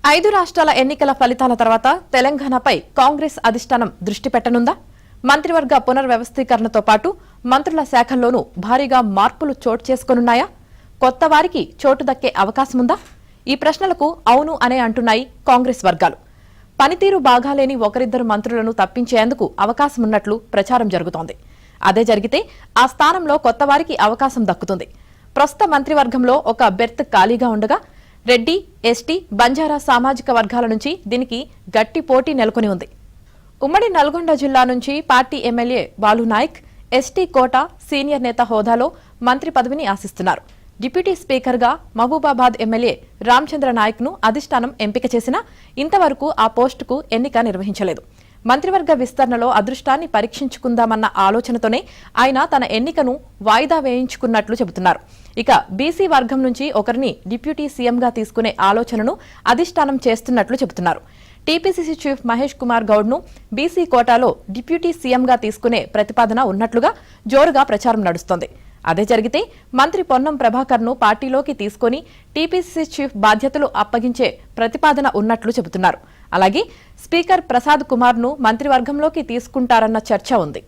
5 రాష్ట్రాల ఎన్నికల ఫలితాల తర్వాత తెలంగాణపై కాంగ్రెస్ అధిష్టానం దృష్టి పెట్టనుందా? మంత్రివర్గ పునర్వ్యవస్థీకరణతో పాటు మంత్రుల శాఖల్లోనూ భారీగా మార్పులు చోటు చేసుకోనున్నాయా? కొత్త వారికి చోటు దక్కే అవకాశముందా? ఈ ప్రశ్నలకు అవును అనే అంటున్నాయి కాంగ్రెస్ వర్గాలు. పనితీరు బాగాలేని ఒకరిద్దరు మంత్రులను తప్పించేందుకు అవకాశమున్నట్లు ప్రచారం జరుగుతోంది. అదే జరిగితే ఆ స్థానంలో కొత్త వారికి అవకాశం దక్కుతుంది. ప్రస్తుత మంత్రివర్గంలో ఒక బెర్త్ ఖాళీగా ఉండగా రెడ్డి, ఎస్టీ, బంజారా సామాజిక వర్గాల నుంచి దీనికి గట్టి పోటీ నెలకొని ఉంది. ఉమ్మడి నల్గొండ జిల్లా నుంచి పార్టీ ఎమ్మెల్యే బాలునాయక్ ఎస్టీ కోట సీనియర్ నేత హోదాలో మంత్రి పదవిని ఆశిస్తున్నారు. డిప్యూటీ స్పీకర్గా మహబూబాబాద్ ఎమ్మెల్యే రామచంద్ర నాయక్ ను అధిష్టానం ఎంపిక చేసినా ఇంతవరకు ఆ పోస్టుకు ఎన్నిక నిర్వహించలేదు. మంత్రివర్గ విస్తరణలో అదృష్టాన్ని పరీక్షించుకుందామన్న ఆలోచనతోనే ఆయన తన ఎన్నికను వాయిదా వేయించుకున్నట్లు చెబుతున్నారు. ఇక బీసీ వర్గం నుంచి ఒకరిని డిప్యూటీ సీఎంగా తీసుకునే ఆలోచనను అధిష్టానం చేస్తున్నట్లు చెబుతున్నారు. టీపీసీసీ చీఫ్ మహేష్ కుమార్ గౌడ్ ను బీసీ కోటాలో డిప్యూటీ సీఎంగా తీసుకునే ప్రతిపాదన ఉన్నట్లుగా జోరుగా ప్రచారం నడుస్తోంది. అదే జరిగితే మంత్రి పొన్నం ప్రభాకర్ ను పార్టీలోకి తీసుకుని టీపీసీసీ చీఫ్ బాధ్యతలు అప్పగించే ప్రతిపాదన ఉన్నట్లు చెబుతున్నారు. అలాగే స్పీకర్ ప్రసాద్ కుమార్ ను మంత్రివర్గంలోకి తీసుకుంటారన్న చర్చ ఉంది.